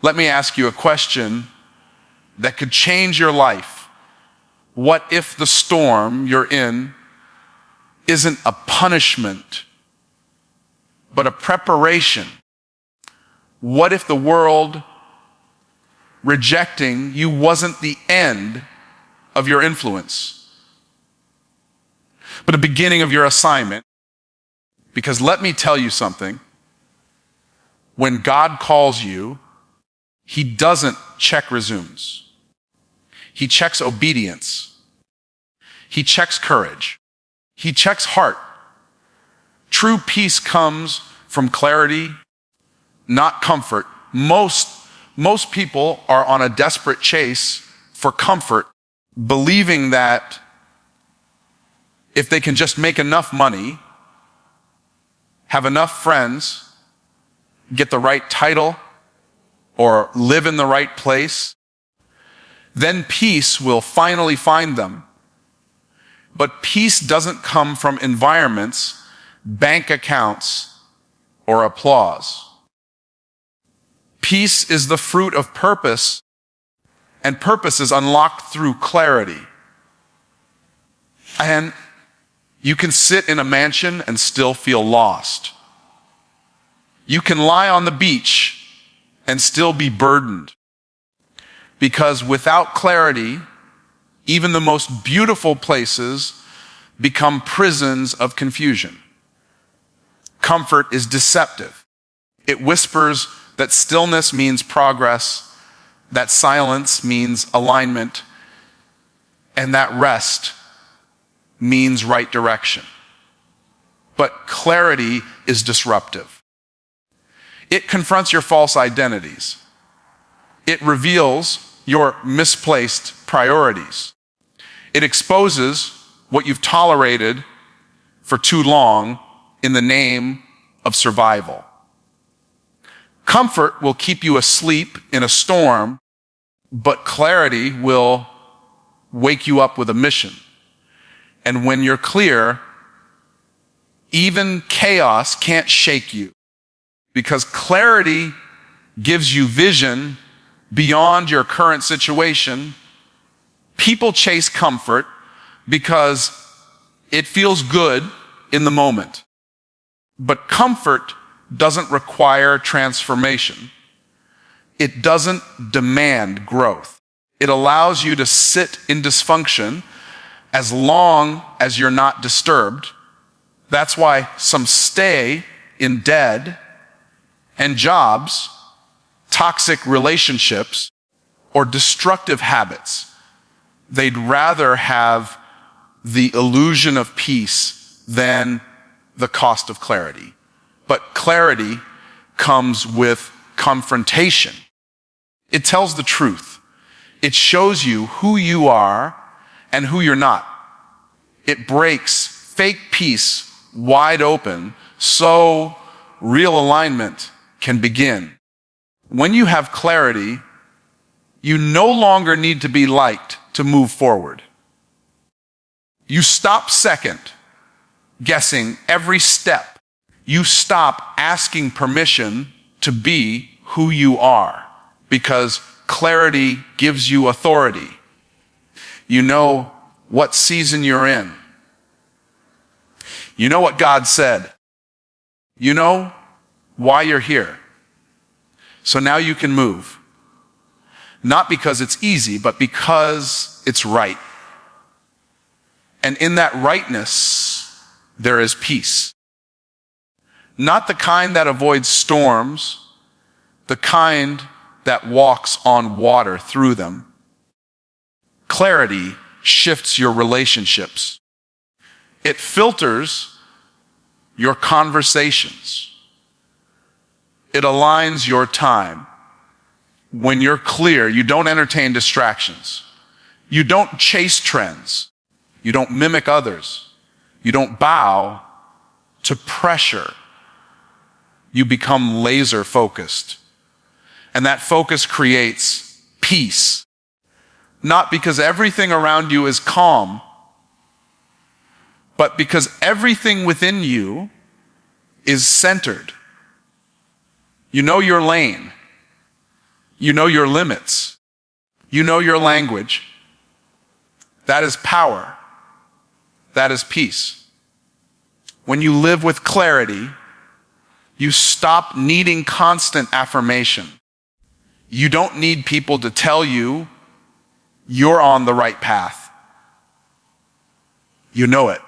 Let me ask you a question that could change your life. What if the storm you're in isn't a punishment, but a preparation? What if the world rejecting you wasn't the end of your influence, but the beginning of your assignment? Because let me tell you something. When God calls you, He doesn't check resumes. He checks obedience. He checks courage. He checks heart. True peace comes from clarity, not comfort. Most people are on a desperate chase for comfort, believing that if they can just make enough money, have enough friends, get the right title, or live in the right place, then peace will finally find them. But peace doesn't come from environments, bank accounts, or applause. Peace is the fruit of purpose, and purpose is unlocked through clarity. And you can sit in a mansion and still feel lost. You can lie on the beach and still be burdened. Because without clarity, even the most beautiful places become prisons of confusion. Comfort is deceptive. It whispers that stillness means progress, that silence means alignment, and that rest means right direction. But clarity is disruptive. It confronts your false identities. It reveals your misplaced priorities. It exposes what you've tolerated for too long in the name of survival. Comfort will keep you asleep in a storm, but clarity will wake you up with a mission. And when you're clear, even chaos can't shake you, because clarity gives you vision beyond your current situation. People chase comfort because it feels good in the moment. But comfort doesn't require transformation. It doesn't demand growth. It allows you to sit in dysfunction as long as you're not disturbed. That's why some stay in dead end jobs, toxic relationships, or destructive habits. They'd rather have the illusion of peace than the cost of clarity. But clarity comes with confrontation. It tells the truth. It shows you who you are and who you're not. It breaks fake peace wide open so real alignment can begin. When you have clarity, you no longer need to be liked to move forward. You stop second guessing every step. You stop asking permission to be who you are, because clarity gives you authority. You know what season you're in. You know what God said. You know why you're here. So now you can move. Not because it's easy, but because it's right. And in that rightness, there is peace. Not the kind that avoids storms, the kind that walks on water through them. Clarity shifts your relationships. It filters your conversations. It aligns your time. When you're clear, you don't entertain distractions. You don't chase trends. You don't mimic others. You don't bow to pressure. You become laser focused. And that focus creates peace. Not because everything around you is calm, but because everything within you is centered. You know your lane. You know your limits. You know your language. That is power. That is peace. When you live with clarity, you stop needing constant affirmation. You don't need people to tell you you're on the right path. You know it.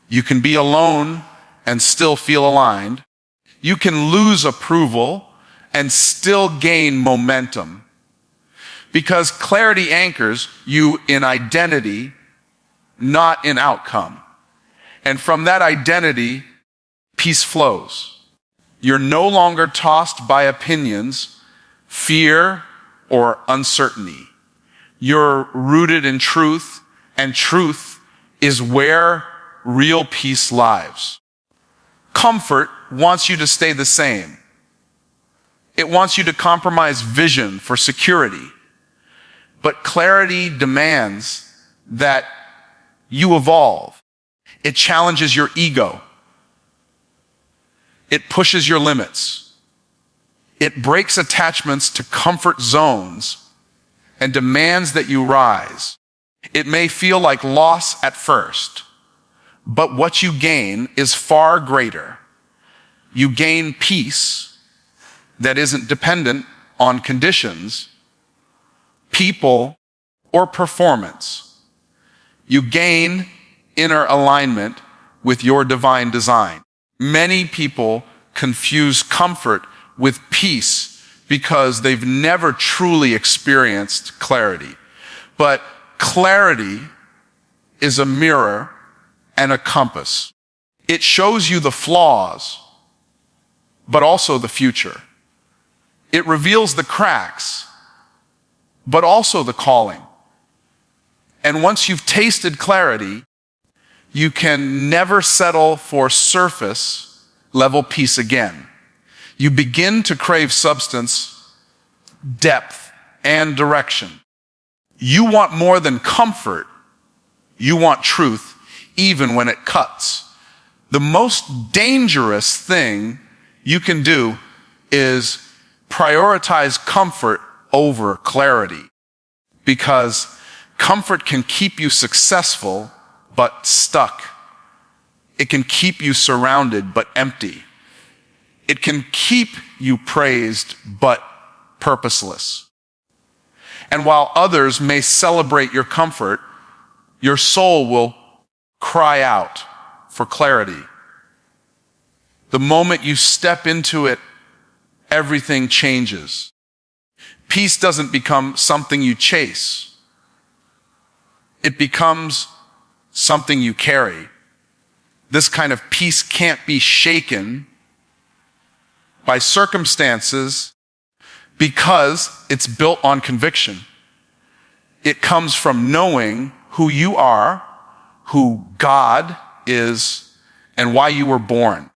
You can be alone and still feel aligned. You can lose approval and still gain momentum. Because clarity anchors you in identity, not in outcome. And from that identity, peace flows. You're no longer tossed by opinions, fear, or uncertainty. You're rooted in truth, and truth is where real peace lives. Comfort wants you to stay the same. It wants you to compromise vision for security. But clarity demands that you evolve. It challenges your ego. It pushes your limits. It breaks attachments to comfort zones and demands that you rise. It may feel like loss at first, but what you gain is far greater. You gain peace that isn't dependent on conditions, people, or performance. You gain inner alignment with your divine design. Many people confuse comfort with peace because they've never truly experienced clarity. But clarity is a mirror and a compass. It shows you the flaws, but also the future. It reveals the cracks, but also the calling. And once you've tasted clarity, you can never settle for surface level peace again. You begin to crave substance, depth, and direction. You want more than comfort. You want truth, even when it cuts. The most dangerous thing you can do is prioritize comfort over clarity, because comfort can keep you successful but stuck. It can keep you surrounded but empty. It can keep you praised but purposeless. And while others may celebrate your comfort, your soul will cry out for clarity. The moment you step into it, everything changes. Peace doesn't become something you chase. It becomes something you carry. This kind of peace can't be shaken by circumstances because it's built on conviction. It comes from knowing who you are, who God is, and why you were born.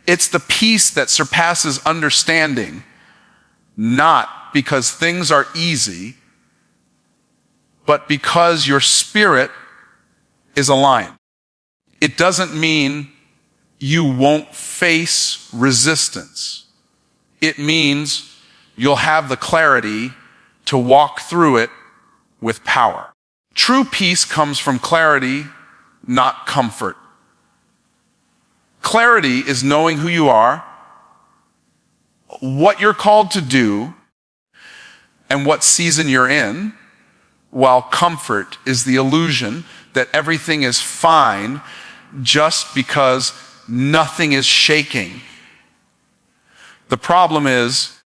It's the peace that surpasses understanding, not because things are easy, but because your spirit is aligned. It doesn't mean you won't face resistance. It means you'll have the clarity to walk through it with power. True peace comes from clarity, not comfort. Clarity is knowing who you are, what you're called to do, and what season you're in, while comfort is the illusion that everything is fine just because nothing is shaking. The problem is,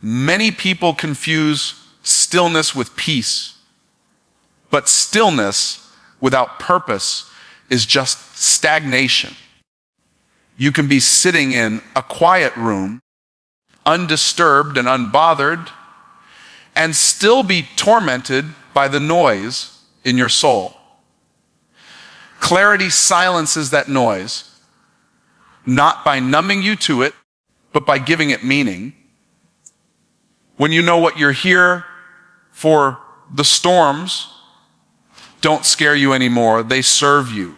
many people confuse stillness with peace. But stillness without purpose is just stagnation. You can be sitting in a quiet room, undisturbed and unbothered, and still be tormented by the noise in your soul. Clarity silences that noise, not by numbing you to it, but by giving it meaning. When you know what you're here for, the storms don't scare you anymore, they serve you.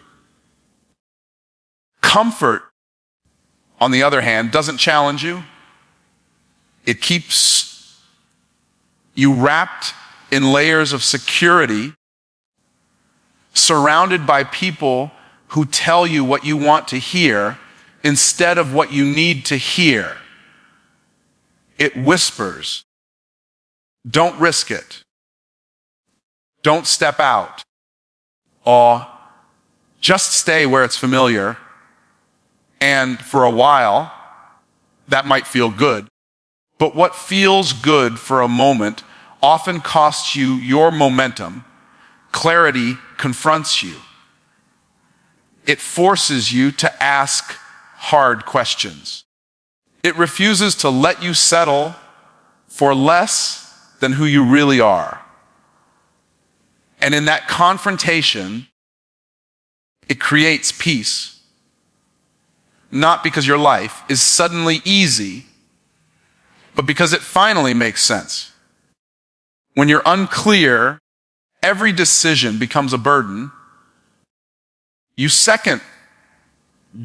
Comfort, on the other hand, doesn't challenge you. It keeps you wrapped in layers of security, surrounded by people who tell you what you want to hear instead of what you need to hear. It whispers, don't risk it. Don't step out. Or just stay where it's familiar. And for a while, that might feel good. But what feels good for a moment often costs you your momentum. Clarity confronts you. It forces you to ask hard questions. It refuses to let you settle for less than who you really are. And in that confrontation, it creates peace. Not because your life is suddenly easy, but because it finally makes sense. When you're unclear, every decision becomes a burden. You second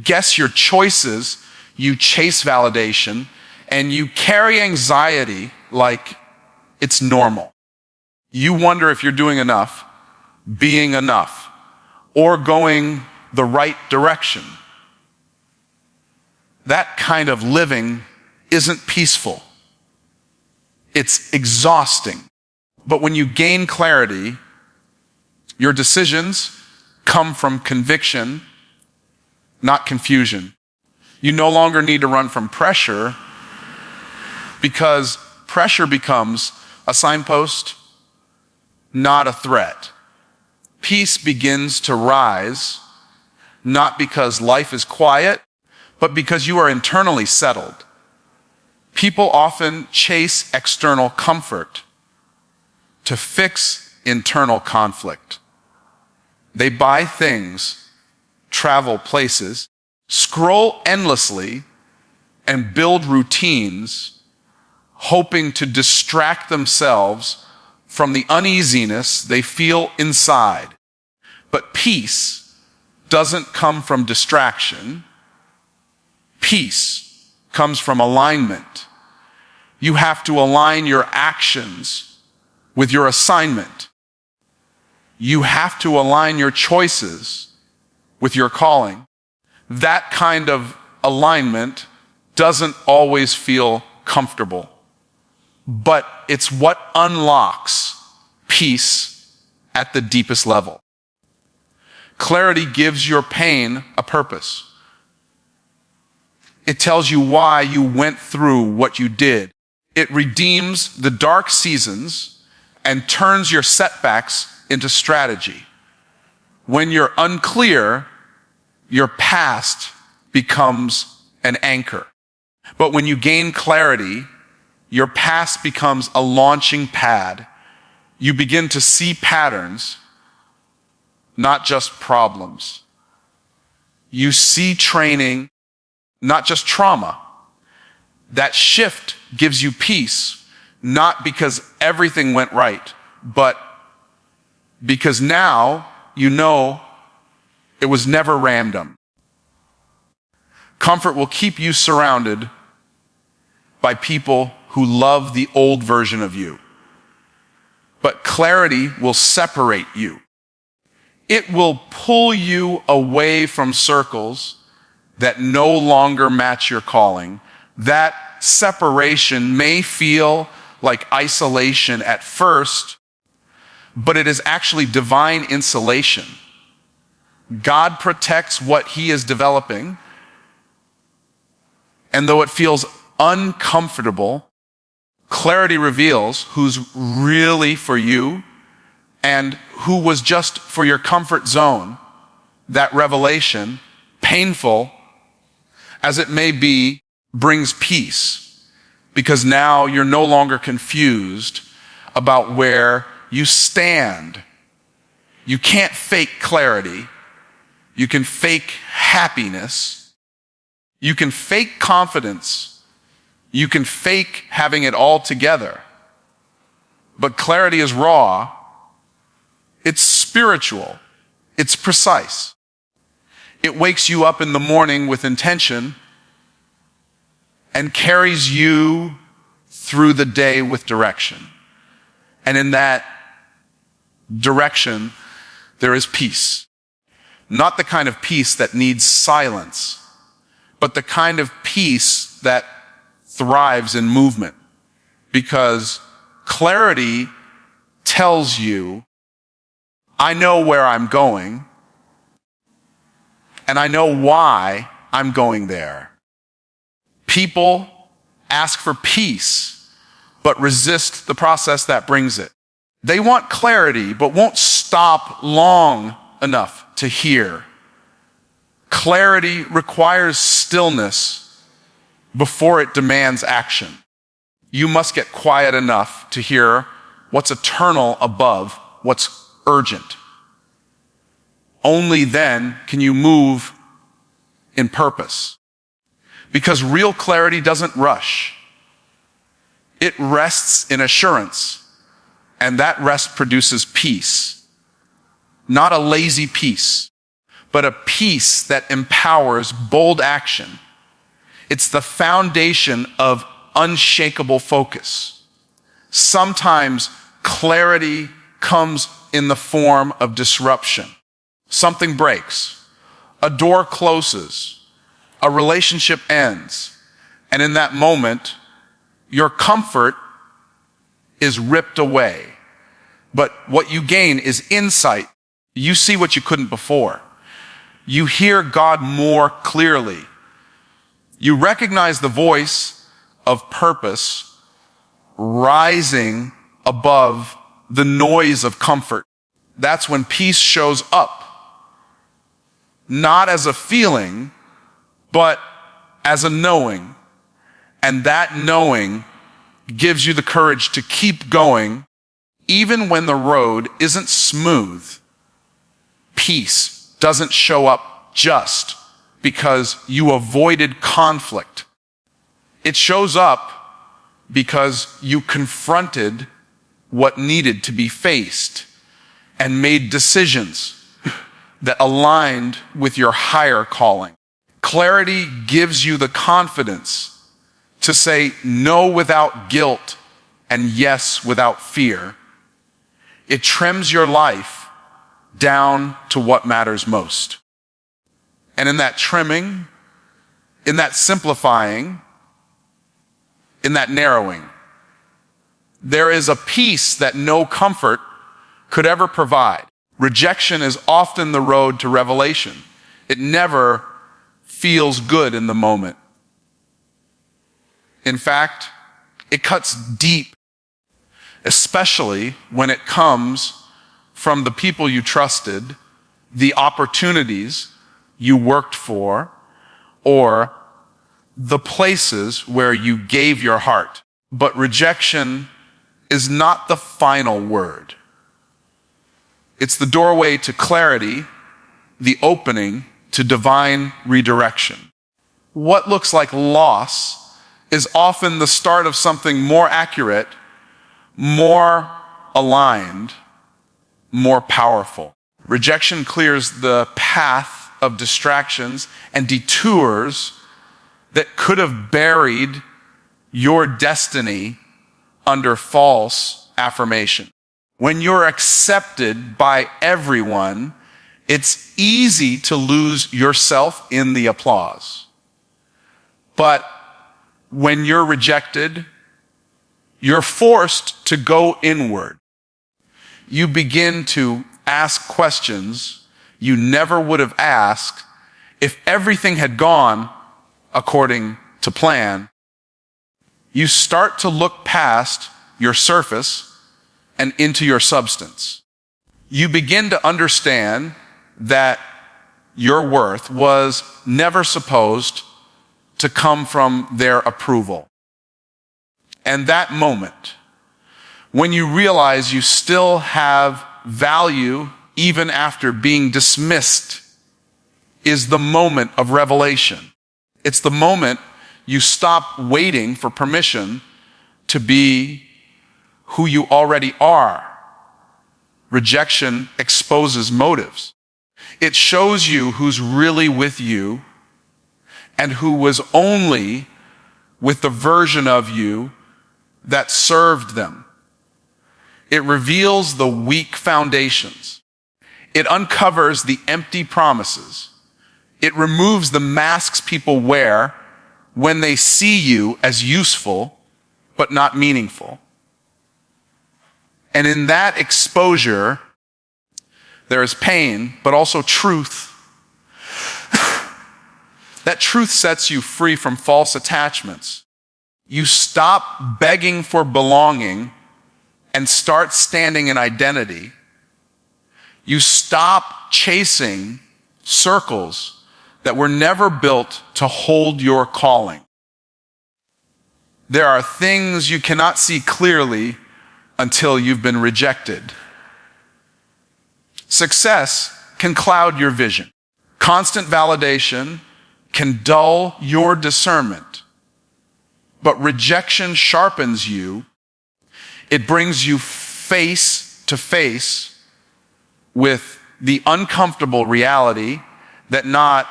guess your choices, you chase validation, and you carry anxiety like it's normal. You wonder if you're doing enough, being enough, or going the right direction. That kind of living isn't peaceful. It's exhausting. But when you gain clarity, your decisions come from conviction, not confusion. You no longer need to run from pressure because pressure becomes a signpost, not a threat. Peace begins to rise, not because life is quiet, but because you are internally settled. People often chase external comfort to fix internal conflict. They buy things, travel places, scroll endlessly, and build routines, hoping to distract themselves from the uneasiness they feel inside. But peace doesn't come from distraction. Peace comes from alignment. You have to align your actions with your assignment. You have to align your choices with your calling. That kind of alignment doesn't always feel comfortable, but it's what unlocks peace at the deepest level. Clarity gives your pain a purpose. It tells you why you went through what you did. It redeems the dark seasons and turns your setbacks into strategy. When you're unclear, your past becomes an anchor. But when you gain clarity, your past becomes a launching pad. You begin to see patterns, not just problems. You see training, not just trauma. That shift gives you peace, not because everything went right, but because now you know it was never random. Comfort will keep you surrounded by people who love the old version of you. But clarity will separate you. It will pull you away from circles that no longer match your calling. That separation may feel like isolation at first, but it is actually divine insulation. God protects what He is developing, and though it feels uncomfortable, clarity reveals who's really for you and who was just for your comfort zone. That revelation, painful as it may be, brings peace, because now you're no longer confused about where you stand. You can't fake clarity. You can fake happiness. You can fake confidence. You can fake having it all together. But clarity is raw. It's spiritual. It's precise. It wakes you up in the morning with intention and carries you through the day with direction. And in that direction, there is peace. Not the kind of peace that needs silence, but the kind of peace that thrives in movement. Because clarity tells you, I know where I'm going, and I know why I'm going there. People ask for peace, but resist the process that brings it. They want clarity, but won't stop long enough to hear. Clarity requires stillness before it demands action. You must get quiet enough to hear what's eternal above what's urgent. Only then can you move in purpose. Because real clarity doesn't rush. It rests in assurance, and that rest produces peace. Not a lazy peace, but a peace that empowers bold action. It's the foundation of unshakable focus. Sometimes clarity comes in the form of disruption. Something breaks, a door closes, a relationship ends, and in that moment, your comfort is ripped away. But what you gain is insight. You see what you couldn't before. You hear God more clearly. You recognize the voice of purpose rising above the noise of comfort. That's when peace shows up. Not as a feeling, but as a knowing. And that knowing gives you the courage to keep going, even when the road isn't smooth. Peace doesn't show up just because you avoided conflict. It shows up because you confronted what needed to be faced and made decisions that aligned with your higher calling. Clarity gives you the confidence to say no without guilt and yes without fear. It trims your life down to what matters most. And in that trimming, in that simplifying, in that narrowing, there is a peace that no comfort could ever provide. Rejection is often the road to revelation. It never feels good in the moment. In fact, it cuts deep, especially when it comes from the people you trusted, the opportunities you worked for, or the places where you gave your heart. But rejection is not the final word. It's the doorway to clarity, the opening to divine redirection. What looks like loss is often the start of something more accurate, more aligned, more powerful. Rejection clears the path of distractions and detours that could have buried your destiny under false affirmation. When you're accepted by everyone, it's easy to lose yourself in the applause. But when you're rejected, you're forced to go inward. You begin to ask questions you never would have asked if everything had gone according to plan. You start to look past your surface and into your substance. You begin to understand that your worth was never supposed to come from their approval. And that moment, when you realize you still have value even after being dismissed, is the moment of revelation. It's the moment you stop waiting for permission to be who you already are. Rejection exposes motives. It shows you who's really with you and who was only with the version of you that served them. It reveals the weak foundations. It uncovers the empty promises. It removes the masks people wear when they see you as useful but not meaningful. And in that exposure, there is pain, but also truth. That truth sets you free from false attachments. You stop begging for belonging and start standing in identity. You stop chasing circles that were never built to hold your calling. There are things you cannot see clearly until you've been rejected. Success can cloud your vision. Constant validation can dull your discernment. But rejection sharpens you. It brings you face to face with the uncomfortable reality that not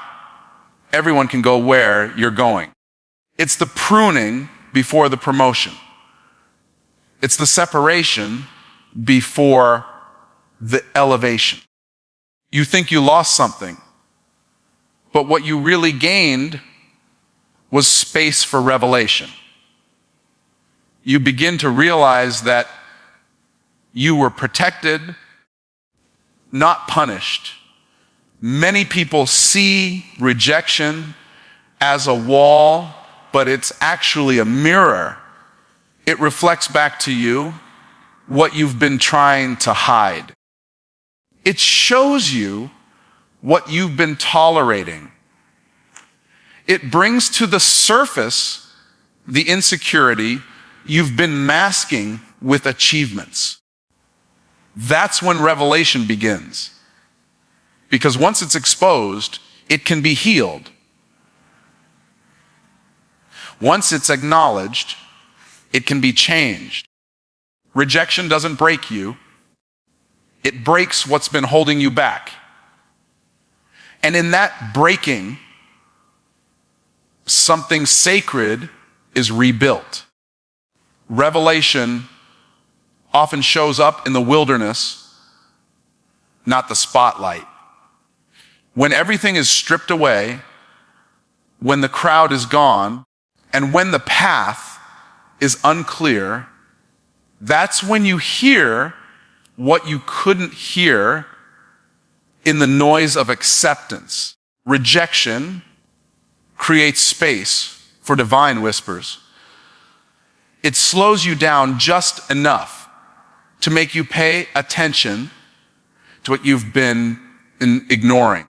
everyone can go where you're going. It's the pruning before the promotion. It's the separation before the elevation. You think you lost something, but what you really gained was space for revelation. You begin to realize that you were protected, not punished. Many people see rejection as a wall, but it's actually a mirror. It reflects back to you what you've been trying to hide. It shows you what you've been tolerating. It brings to the surface the insecurity you've been masking with achievements. That's when revelation begins. Because once it's exposed, it can be healed. Once it's acknowledged, it can be changed. Rejection doesn't break you. It breaks what's been holding you back. And in that breaking, something sacred is rebuilt. Revelation often shows up in the wilderness, not the spotlight. When everything is stripped away, when the crowd is gone, and when the path is unclear, that's when you hear what you couldn't hear in the noise of acceptance. Rejection creates space for divine whispers. It slows you down just enough to make you pay attention to what you've been ignoring.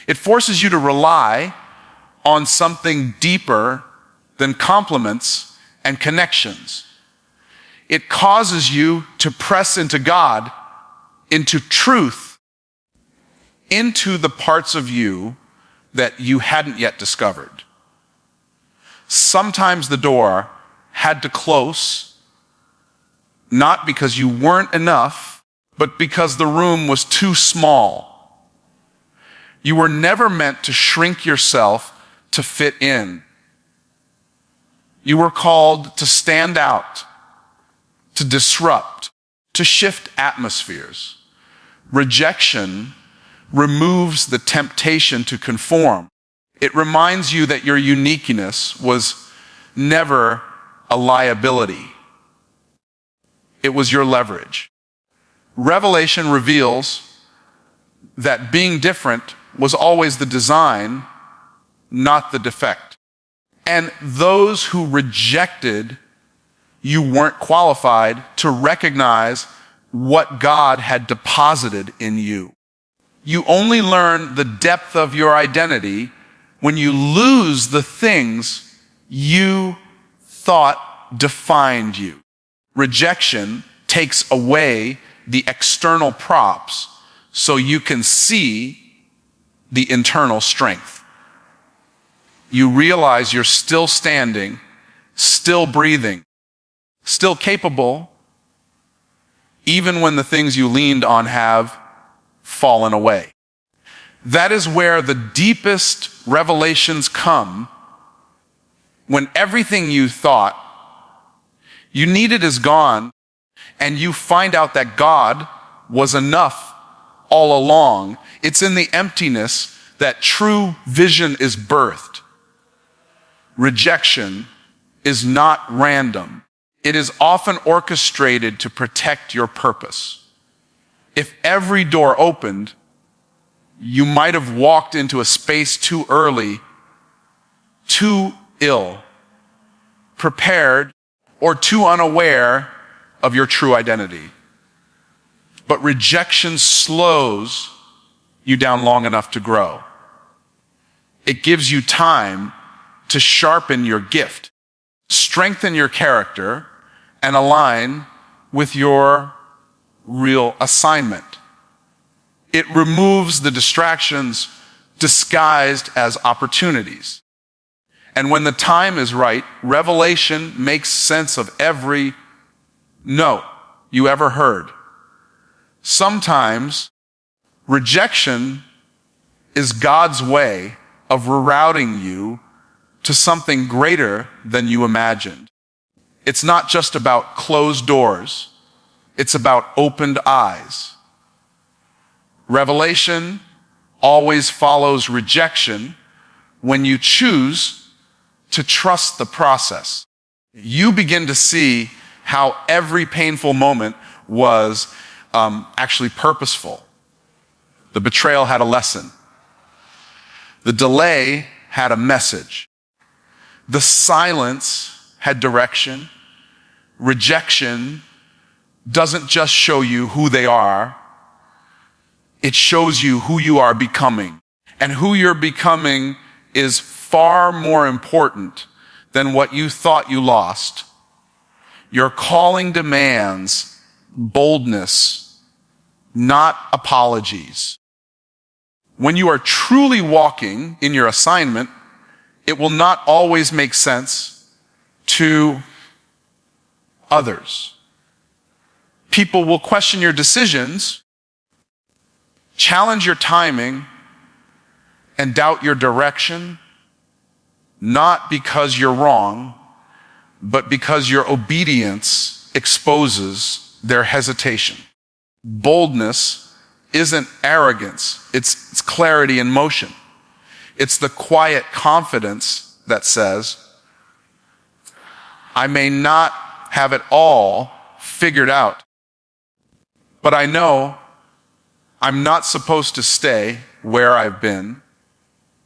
It forces you to rely on something deeper than compliments and connections. It causes you to press into God, into truth, into the parts of you that you hadn't yet discovered. Sometimes the door had to close, not because you weren't enough, but because the room was too small. You were never meant to shrink yourself to fit in. You were called to stand out, to disrupt, to shift atmospheres. Rejection removes the temptation to conform. It reminds you that your uniqueness was never a liability. It was your leverage. Revelation reveals that being different was always the design, not the defect. And those who rejected you weren't qualified to recognize what God had deposited in you. You only learn the depth of your identity when you lose the things you thought defined you. Rejection takes away the external props so you can see the internal strength. You realize you're still standing, still breathing, still capable, even when the things you leaned on have fallen away. That is where the deepest revelations come, when everything you thought you needed is gone, and you find out that God was enough all along. It's in the emptiness that true vision is birthed. Rejection is not random. It is often orchestrated to protect your purpose. If every door opened, you might have walked into a space too early, too ill, prepared, or too unaware of your true identity. But rejection slows you down long enough to grow. It gives you time to sharpen your gift, strengthen your character, and align with your real assignment. It removes the distractions disguised as opportunities. And when the time is right, revelation makes sense of every no you ever heard. Sometimes rejection is God's way of rerouting you to something greater than you imagined. It's not just about closed doors. It's about opened eyes. Revelation always follows rejection when you choose to trust the process. You begin to see how every painful moment was actually purposeful. The betrayal had a lesson. The delay had a message. The silence had direction. Rejection doesn't just show you who they are, it shows you who you are becoming. And who you're becoming is far more important than what you thought you lost. Your calling demands boldness, not apologies. When you are truly walking in your assignment, it will not always make sense to others. People will question your decisions, challenge your timing, and doubt your direction, not because you're wrong, but because your obedience exposes their hesitation. Boldness isn't arrogance, it's clarity in motion. It's the quiet confidence that says, I may not have it all figured out, but I know I'm not supposed to stay where I've been.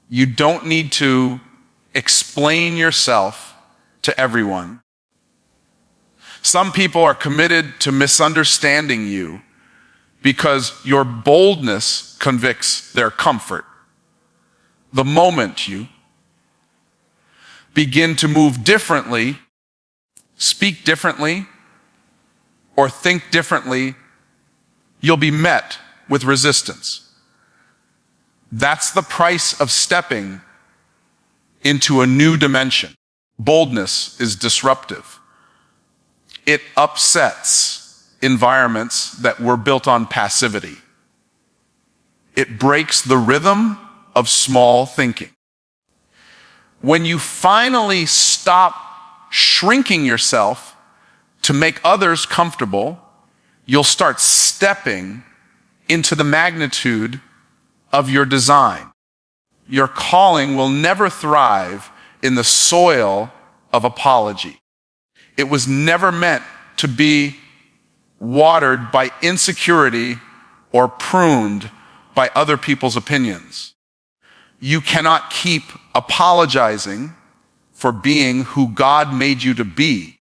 You don't need to explain yourself to everyone. Some people are committed to misunderstanding you because your boldness convicts their comfort. The moment you begin to move differently, speak differently, or think differently, you'll be met with resistance. That's the price of stepping into a new dimension. Boldness is disruptive. It upsets environments that were built on passivity. It breaks the rhythm of small thinking. When you finally stop shrinking yourself to make others comfortable, you'll start stepping into the magnitude of your design. Your calling will never thrive in the soil of apology. It was never meant to be watered by insecurity or pruned by other people's opinions. You cannot keep apologizing for being who God made you to be.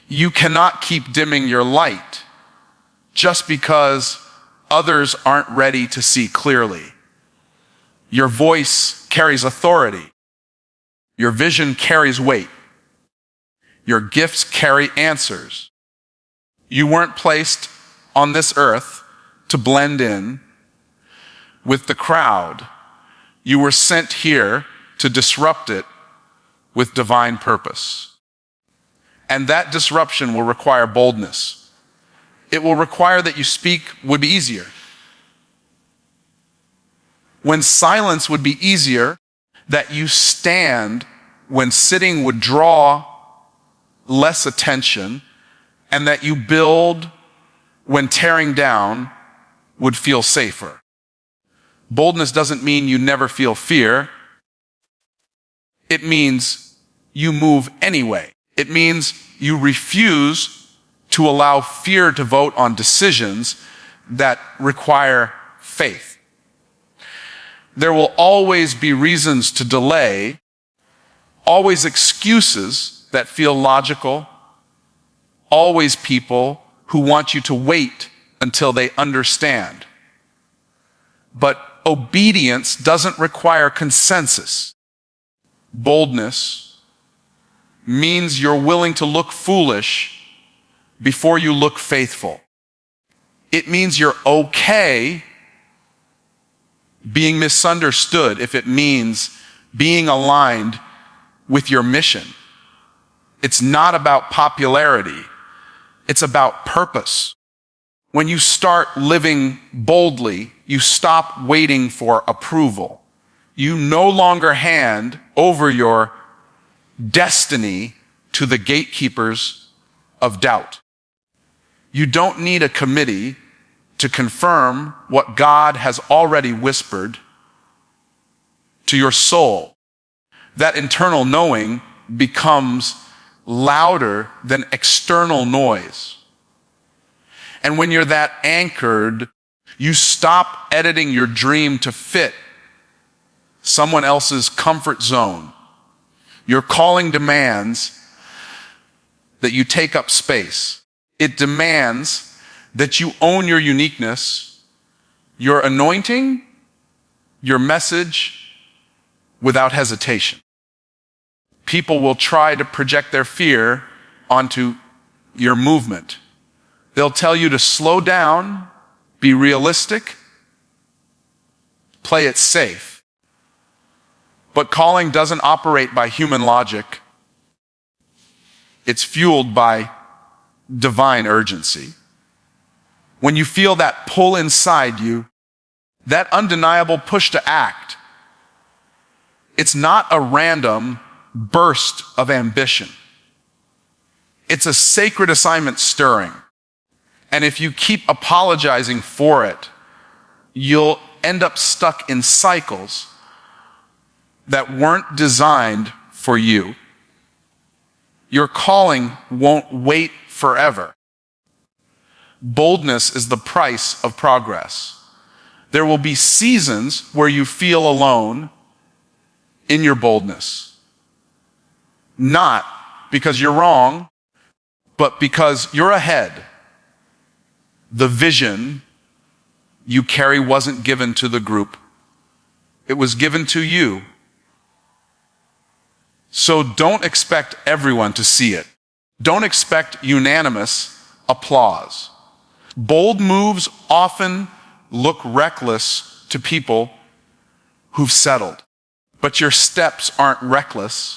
You cannot keep dimming your light just because others aren't ready to see clearly. Your voice carries authority. Your vision carries weight. Your gifts carry answers. You weren't placed on this earth to blend in with the crowd. You were sent here to disrupt it with divine purpose. And that disruption will require boldness. It will require that you speak would be easier. When silence would be easier, that you stand when sitting would draw less attention, and that you build when tearing down would feel safer. Boldness doesn't mean you never feel fear. It means you move anyway. It means you refuse to allow fear to vote on decisions that require faith. There will always be reasons to delay, always excuses that feel logical, always people who want you to wait until they understand. But obedience doesn't require consensus. Boldness means you're willing to look foolish before you look faithful. It means you're okay being misunderstood if it means being aligned with your mission. It's not about popularity. It's about purpose. When you start living boldly, you stop waiting for approval. You no longer hand over your destiny to the gatekeepers of doubt. You don't need a committee to confirm what God has already whispered to your soul. That internal knowing becomes louder than external noise. And when you're that anchored, you stop editing your dream to fit someone else's comfort zone. Your calling demands that you take up space. It demands that you own your uniqueness, your anointing, your message without hesitation. People will try to project their fear onto your movement. They'll tell you to slow down, be realistic, play it safe. But calling doesn't operate by human logic. It's fueled by divine urgency. When you feel that pull inside you, that undeniable push to act, it's not a random burst of ambition. It's a sacred assignment stirring. And if you keep apologizing for it, you'll end up stuck in cycles that weren't designed for you. Your calling won't wait forever. Boldness is the price of progress. There will be seasons where you feel alone in your boldness. Not because you're wrong, but because you're ahead. The vision you carry wasn't given to the group. It was given to you. So don't expect everyone to see it. Don't expect unanimous applause. Bold moves often look reckless to people who've settled. But your steps aren't reckless.